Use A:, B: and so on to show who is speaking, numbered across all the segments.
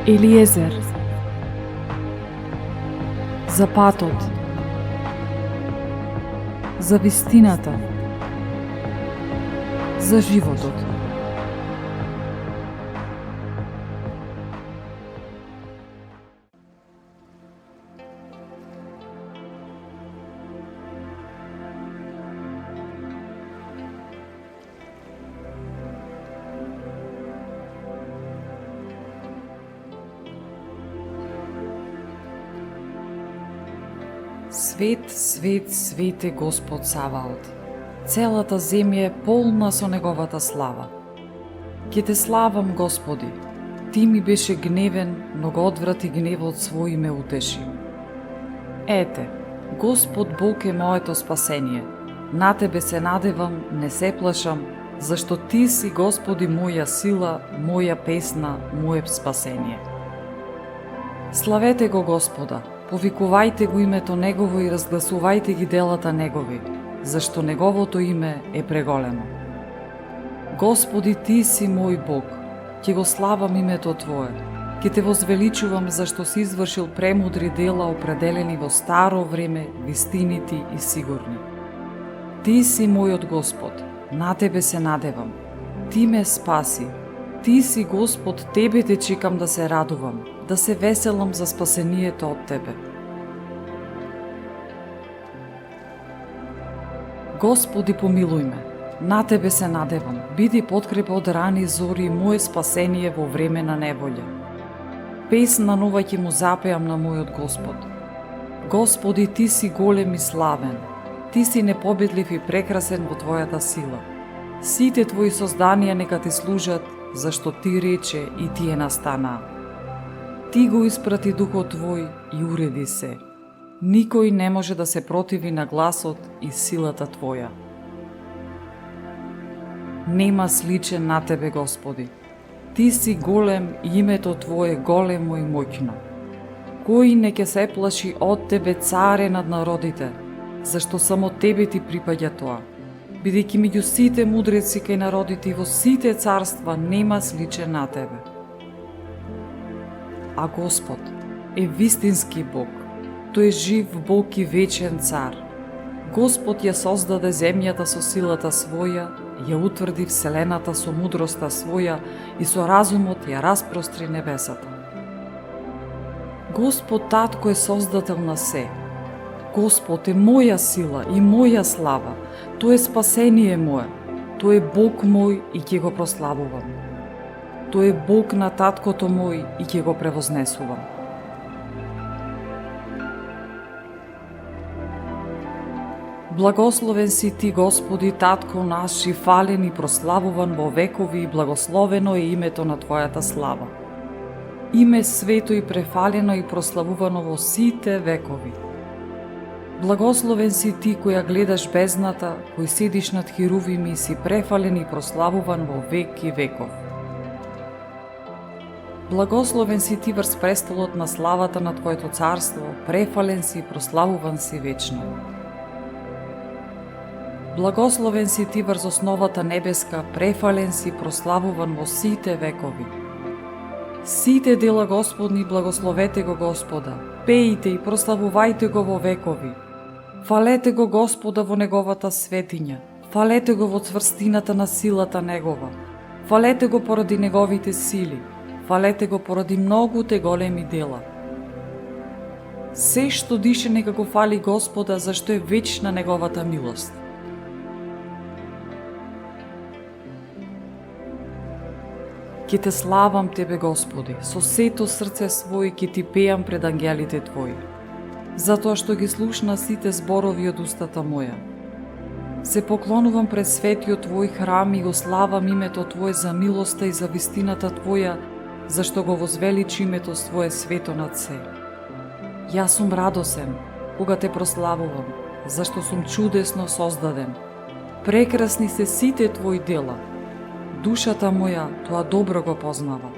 A: Елиезер, за патот, за вистината, за животот.
B: Свет, свет, свет е Господ Саваот. Целата земја е полна со Неговата слава. Ке те славам, Господи. Ти ми беше гневен, но го одврати гневот свој и ме утеши. Ете, Господ Бог е моето спасение. На Тебе се надевам, не се плашам, зашто Ти си, Господи, моја сила, моја песна, моје спасение. Славете го Господа, повикувајте го името Негово и разгласувајте ги делата Негови, зашто Неговото име е преголемо. Господи, Ти си мој Бог, ќе го славам името Твое, ќе Те возвеличувам зашто си извршил премудри дела определени во старо време, вистинити и сигурни. Ти си мојот Господ, на Тебе се надевам. Ти ме спаси. Ти си Господ, Тебе те чекам да се радувам, да се веселам за спасението од Тебе. Господи, помилуј ме, на Тебе се надевам, биди подкрепа од рани зори, моје спасение во време на неволја. Песна нова ќе му запеам на мојот Господ. Господи, Ти си голем и славен, Ти си непобедлив и прекрасен во Твојата сила. Сите Твои созданија нека Ти служат, зашто Ти рече и Тие настанаа. Ти го испрати Духот Твој и уреди се. Никој не може да се противи на гласот и силата Твоја. Нема сличен на Тебе, Господи. Ти си голем и името Твое големо и моќно. Кој не ке се плаши од Тебе, царе над народите, зашто само Тебе Ти припаѓа тоа. Бидејќи меѓу сите мудреци кај народите и во сите царства нема сличен на Тебе. А Господ е вистински Бог, Тој е жив Бог и вечен цар. Господ ја создаде земјата со силата своја, ја утврди вселената со мудроста своја и со разумот ја распростри небесата. Господ Татко е создател на се. Господ е моја сила и моја слава, Тој е спасение мое, Тој е Бог мој и ќе го прославувам. Тој е Бог на таткото мој и ќе го превознесувам. Благословен си Ти, Господи, Татко наш, и фален и прославуван во векови, и благословено е името на Твојата слава. Име свето и префалено и прославувано во сите векови. Благословен си Ти која гледаш бездната, кој седиш над херувими и си префален и прославуван во век и веков. Благословен си Ти врз престолот на славата на Твоето царство, префален си и прославуван си вечно. Благословен си Ти врз основата небеска, префален си и прославуван во сите векови. Сите дела Господни благословете го Господа, пеите и прославувајте го во векови. Фалете го Господа во Неговата светиња, фалете го во цврстината на силата Негова, фалете го поради Неговите сили, фалете го поради многуте големи дела. Се што дише нека го фали Господа, зашто е вечна Неговата милост. Ке Те славам Тебе, Господи, со сето срце свој ке Ти пеам пред ангелите Твои, затоа што ги слушна сите зборови од устата моја. Се поклонувам пред светиот Твој храм и го славам името Твое за милоста и за вистината Твоја, зашто го возвеличи името Твое свето над се. Јас сум радосен, кога Те прославувам, зашто сум чудесно создаден. Прекрасни се сите Твои дела. Душата моја тоа добро го познава.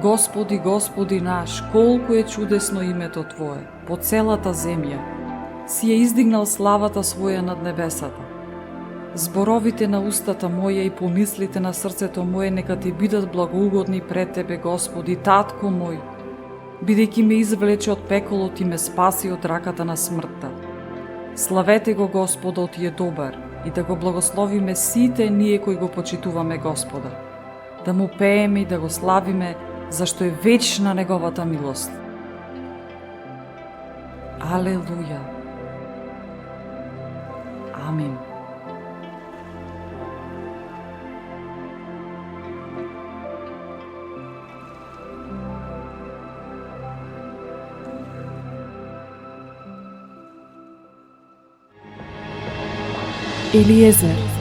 B: Господи, Господи наш, колку е чудесно името Твое, по целата земја. Си ја издигнал славата Своја над небесата. Зборовите на устата моја и помислите на срцето мое нека ти бидат благоугодни пред Тебе, Господи, Татко мој, бидејќи ме извлече од пеколот и ме спаси од раката на смртта. Славете го Господот е добар и да го благословиме сите ние кои го почитуваме Господа. Да му пееме и да го славиме, зашто е вечна неговата милост. Алелуја. Амин.
A: Елиезер,